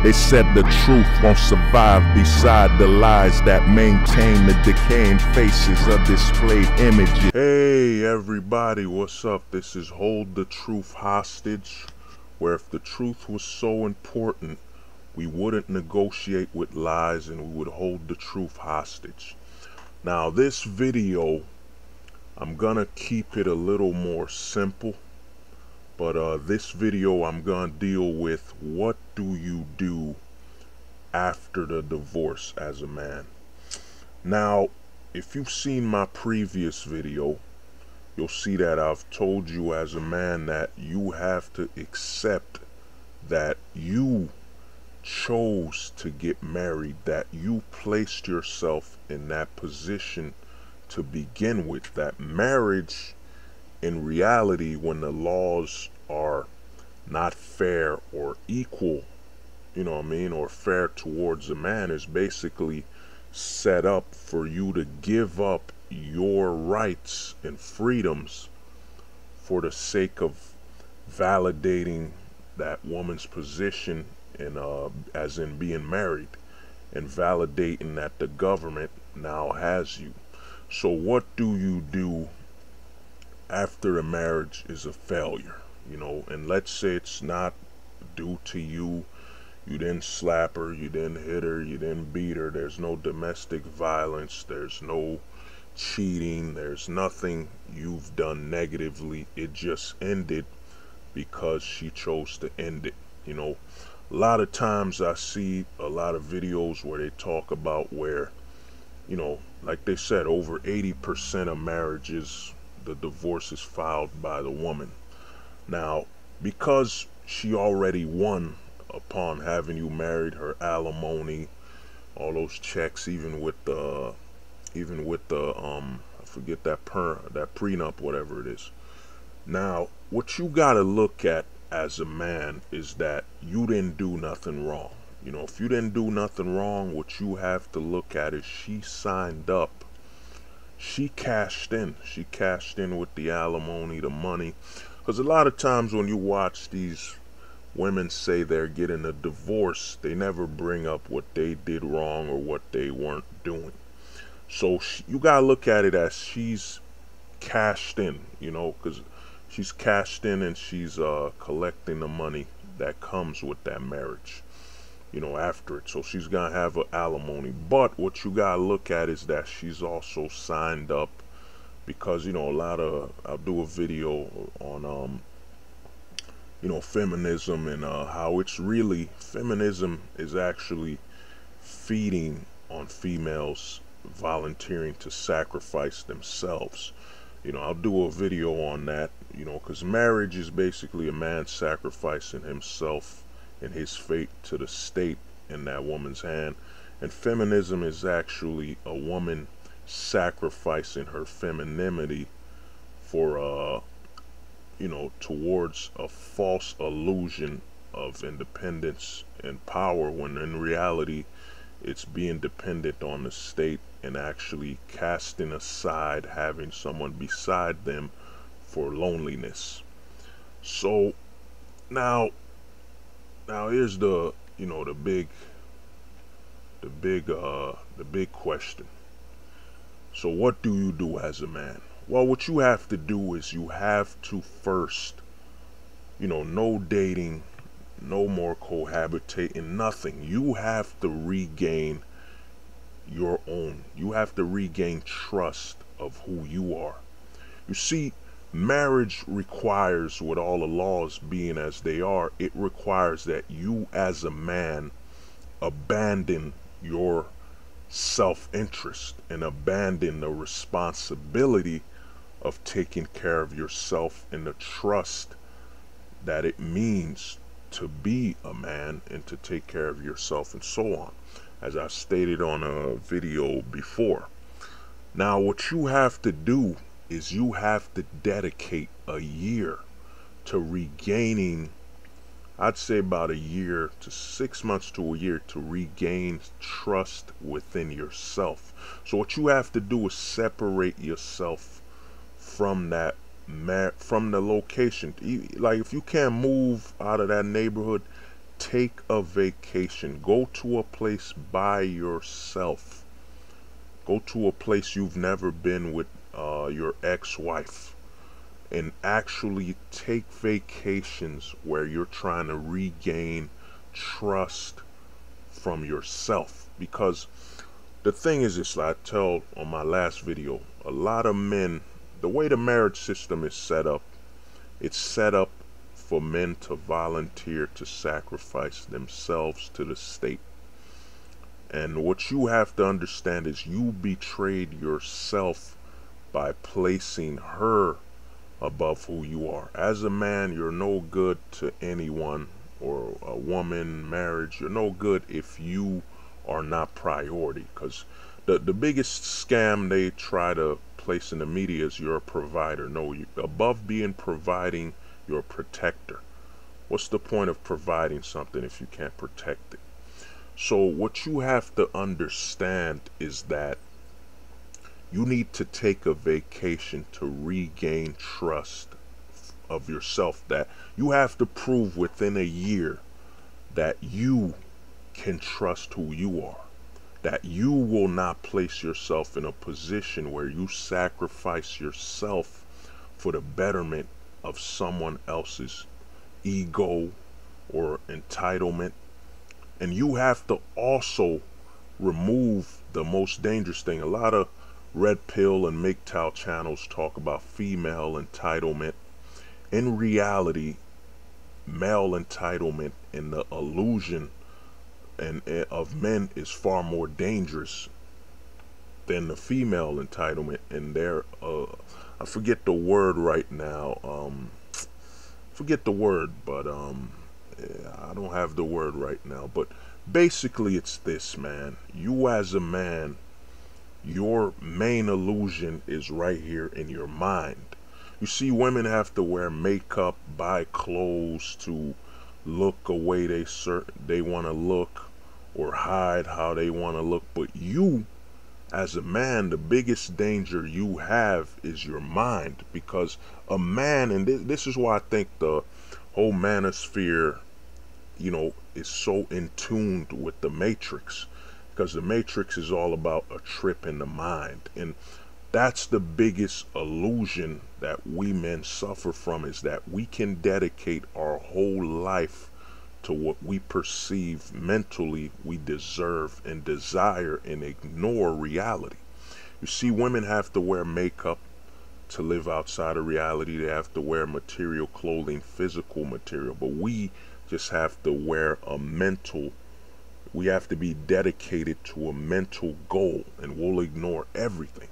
They said the truth won't survive beside the lies that maintain the decaying faces of displayed images. Hey everybody, what's up? This is Hold the Truth Hostage, where if the truth was so important, we wouldn't negotiate with lies and we would hold the truth hostage. Now this video, I'm gonna keep it a little more simple. But this video I'm gonna deal with what do you do after the divorce as a man. Now, if you've seen my previous video, you'll see that I've told you as a man that you have to accept that you chose to get married, that you placed yourself in that position to begin with. That marriage, in reality, when the laws are not fair or equal, you know what I mean, or fair towards a man, is basically set up for you to give up your rights and freedoms for the sake of validating that woman's position in as in being married, and validating that the government now has you. So what do you do after a marriage is a failure, you know, and let's say it's not due to you, you didn't slap her, you didn't hit her, you didn't beat her, there's no domestic violence, there's no cheating, there's nothing you've done negatively, it just ended because she chose to end it. You know, a lot of times I see a lot of videos where they talk about where, you know, like they said, over 80% of marriages, the divorce is filed by the woman. Now, because she already won upon having you married, her alimony, all those checks, even with the I forget that prenup, whatever it is. Now, what you gotta look at as a man is that you didn't do nothing wrong. You know, if you didn't do nothing wrong, what you have to look at is she signed up. She cashed in. She cashed in with the alimony, the money. Because a lot of times when you watch these women say they're getting a divorce, they never bring up what they did wrong or what they weren't doing. So you gotta look at it as she's cashed in, you know, because she's cashed in and she's collecting the money that comes with that marriage, you know, after it. So she's gonna have an alimony. But what you gotta look at is that she's also signed up, because, you know, I'll do a video on you know, feminism and how it's really, feminism is actually feeding on females volunteering to sacrifice themselves. You know, I'll do a video on that, you know, because marriage is basically a man sacrificing himself and his fate to the state in that woman's hand. And feminism is actually a woman sacrificing her femininity for you know, towards a false illusion of independence and power, when in reality it's being dependent on the state and actually casting aside having someone beside them for loneliness. So now here's the, you know, the big question. So what do you do as a man? Well, what you have to do is you have to first, you know, no dating, no more cohabitating, nothing. You have to regain your own. You have to regain trust of who you are. You see, marriage requires, with all the laws being as they are, it requires that you as a man abandon your self-interest and abandon the responsibility of taking care of yourself and the trust that it means to be a man and to take care of yourself and so on, as I stated on a video before. Now what you have to do is you have to dedicate a year to regaining, I'd say about a year to 6 months to a year, to regain trust within yourself. So what you have to do is separate yourself from that from the location. Like if you can't move out of that neighborhood, take a vacation. Go to a place by yourself. Go to a place you've never been with your ex-wife, and actually take vacations where you're trying to regain trust from yourself. Because the thing is this, I tell on my last video, a lot of men, the way the marriage system is set up, it's set up for men to volunteer to sacrifice themselves to the state. And what you have to understand is you betrayed yourself by placing her above who you are. As a man, you're no good to anyone, or a woman, marriage. You're no good if you are not priority. Because the biggest scam they try to place in the media is you're a provider. No, above being providing, you're a protector. What's the point of providing something if you can't protect it? So what you have to understand is that you need to take a vacation to regain trust of yourself. That you have to prove within a year that you can trust who you are. That you will not place yourself in a position where you sacrifice yourself for the betterment of someone else's ego or entitlement. And you have to also remove the most dangerous thing. A lot of red pill and MGTOW channels talk about female entitlement. In reality, male entitlement and the illusion of men is far more dangerous than the female entitlement. And there, I forget the word right now. Forget the word, but I don't have the word right now. But basically, it's this, man. You as a man, your main illusion is right here in your mind. You see, women have to wear makeup, buy clothes to look a way they want to look, or hide how they want to look. But you, as a man, the biggest danger you have is your mind. Because a man, and this is why I think the whole manosphere, is so in tune with the Matrix. Because the Matrix is all about a trip in the mind. And that's the biggest illusion that we men suffer from, is that we can dedicate our whole life to what we perceive mentally we deserve and desire, and ignore reality. You see, women have to wear makeup to live outside of reality. They have to wear material clothing, physical material. But we just have to wear a mental, we have to be dedicated to a mental goal, and we'll ignore everything.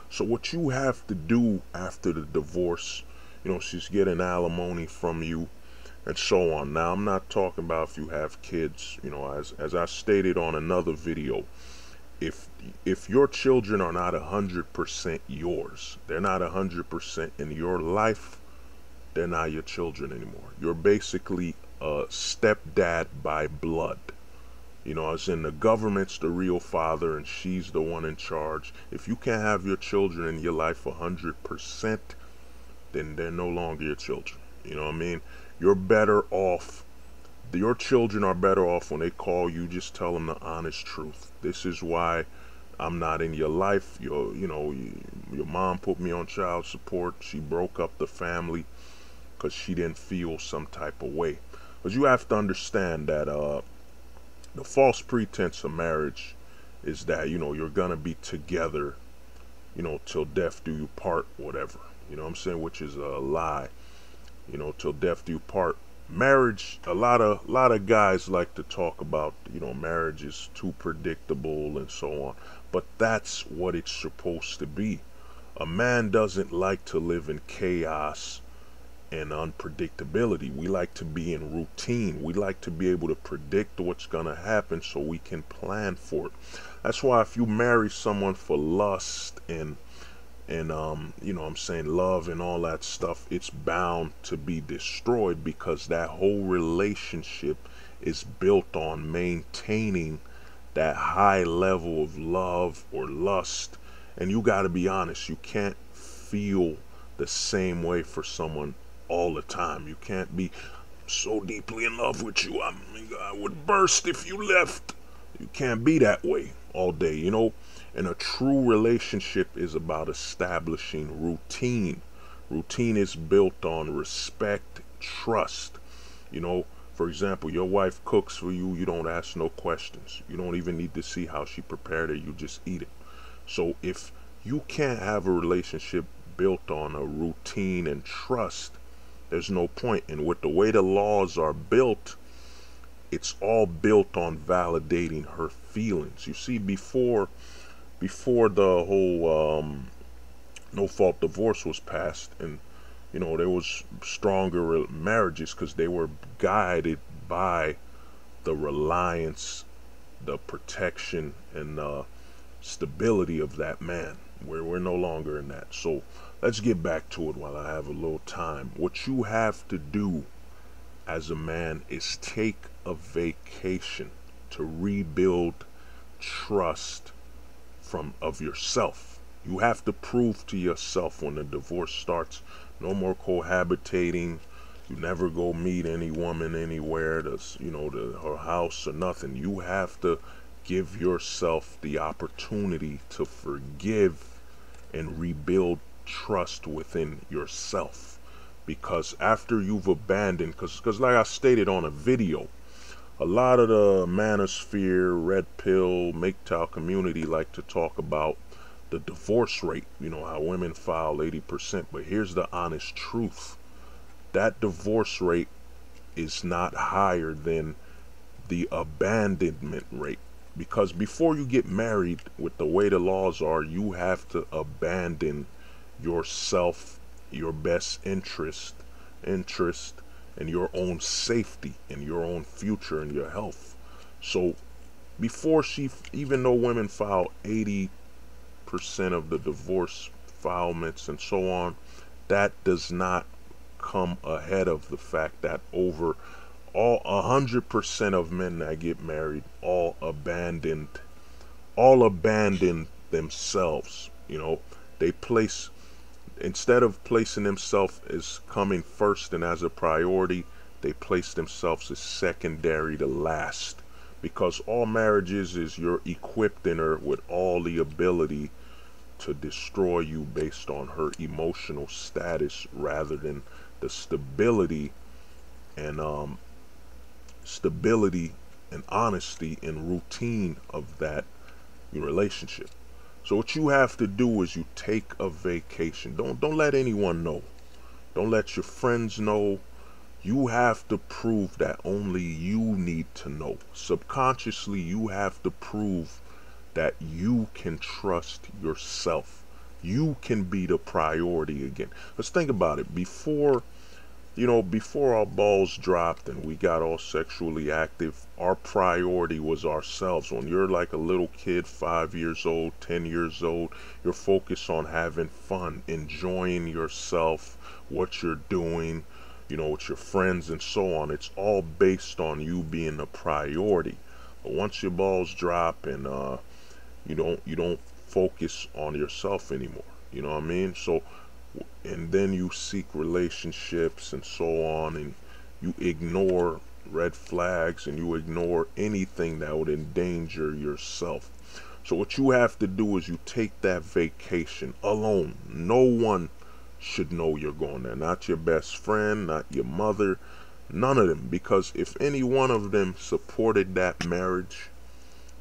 So what you have to do after the divorce, she's getting alimony from you and so on. Now, I'm not talking about if you have kids, as I stated on another video, if your children are not 100% yours, they're not 100% in your life, they're not your children anymore. You're basically a stepdad by blood. As in, the government's the real father and she's the one in charge. If you can't have your children in your life 100%, then they're no longer your children. You know what I mean? You're better off. Your children are better off when they call you, just tell them the honest truth. This is why I'm not in your life. Your mom put me on child support. She broke up the family because she didn't feel some type of way. But you have to understand that the false pretense of marriage is that, you're gonna be together, till death do you part, whatever. You know what I'm saying? Which is a lie. Till death do you part. Marriage, a lot of guys like to talk about, marriage is too predictable and so on. But that's what it's supposed to be. A man doesn't like to live in chaos and unpredictability. We like to be in routine. We like to be able to predict what's gonna happen so we can plan for it. That's why if you marry someone for lust and love and all that stuff, it's bound to be destroyed, because that whole relationship is built on maintaining that high level of love or lust. And you got to be honest, you can't feel the same way for someone all the time. You can't be so deeply in love with you, I would burst if you left. You can't be that way all day, you know. And a true relationship is about establishing routine. Routine is built on respect, trust. You know, for example, your wife cooks for you, you don't ask no questions. You don't even need to see how she prepared it, you just eat it. So if you can't have a relationship built on a routine and trust, there's no point. And with the way the laws are built, it's all built on validating her feelings. You see, before the whole no fault divorce was passed, and you know, there was stronger marriages because they were guided by the reliance, the protection, and stability of that man, where we're no longer in that. So let's get back to it while I have a little time. What you have to do as a man is take a vacation to rebuild trust of yourself. You have to prove to yourself when the divorce starts, no more cohabitating. You never go meet any woman anywhere, her house or nothing. You have to give yourself the opportunity to forgive and rebuild trust within yourself. Because after you've abandoned, because like I stated on a video, a lot of the manosphere, red pill, MGTOW community like to talk about the divorce rate, you know, how women file 80%. But here's the honest truth. That divorce rate is not higher than the abandonment rate. Because before you get married, with the way the laws are, you have to abandon yourself, your best interest, and your own safety and your own future and your health. So before even though women file 80% of the divorce filements and so on, that does not come ahead of the fact that over all 100% of men that get married all abandon themselves. You know, they place, instead of placing themselves as coming first and as a priority, they place themselves as secondary to last. Because all marriages is you're equipping her with all the ability to destroy you based on her emotional status, rather than the stability and honesty and routine of that relationship. So what you have to do is you take a vacation. Don't let anyone know. Don't let your friends know. You have to prove that only you need to know. Subconsciously, you have to prove that you can trust yourself. You can be the priority again. Let's think about it. Before our balls dropped and we got all sexually active, our priority was ourselves. When you're like a little kid, 5 years old, 10 years old, you're focused on having fun, enjoying yourself, what you're doing, with your friends and so on. It's all based on you being a priority. But once your balls drop and you don't focus on yourself anymore. You know what I mean? So, and then you seek relationships and so on, and you ignore red flags and you ignore anything that would endanger yourself. So what you have to do is you take that vacation alone. No one should know you're going there. Not your best friend, not your mother, none of them. Because if any one of them supported that marriage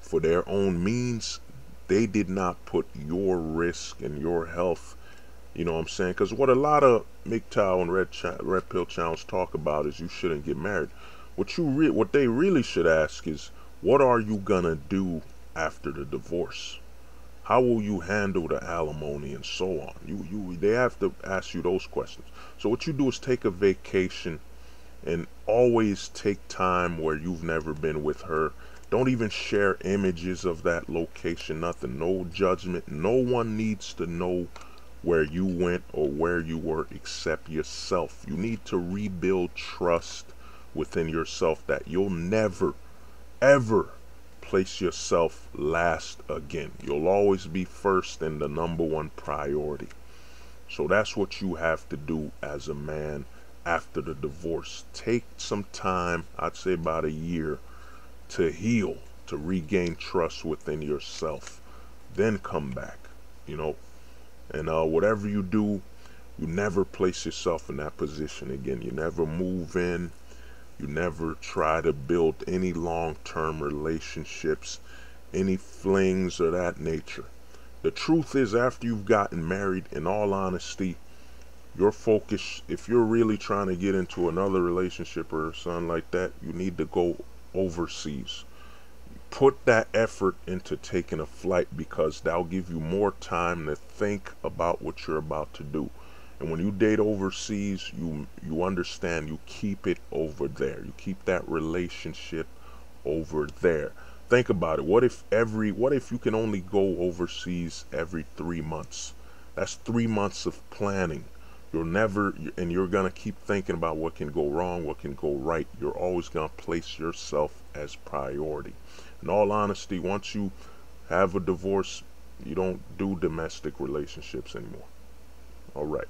for their own means, they did not put your risk and your health. You know what I'm saying? Because what a lot of MGTOW and red pill channels talk about is you shouldn't get married. What they really should ask is, what are you gonna do after the divorce? How will you handle the alimony and so on? They have to ask you those questions. So what you do is take a vacation and always take time where you've never been with her. Don't even share images of that location, nothing, no judgment. No one needs to know where you went or where you were except yourself. You need to rebuild trust within yourself that you'll never, ever place yourself last again. You'll always be first and the #1 priority. So that's what you have to do as a man, after the divorce. Take some time, I'd say about a year, to heal, to regain trust within yourself. Then come back, you know. And whatever you do, you never place yourself in that position again. You never move in. You never try to build any long-term relationships, any flings of that nature. The truth is, after you've gotten married, in all honesty, your focus, if you're really trying to get into another relationship or something like that, you need to go overseas. Put that effort into taking a flight, because that'll give you more time to think about what you're about to do. And when you date overseas, you understand, you keep it over there. You keep that relationship over there. Think about it. What if you can only go overseas every 3 months? That's 3 months of planning. You're gonna keep thinking about what can go wrong, what can go right. You're always gonna place yourself as priority. In all honesty, once you have a divorce, you don't do domestic relationships anymore. All right.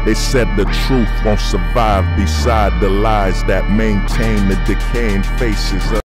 They said the truth won't survive beside the lies that maintain the decaying faces of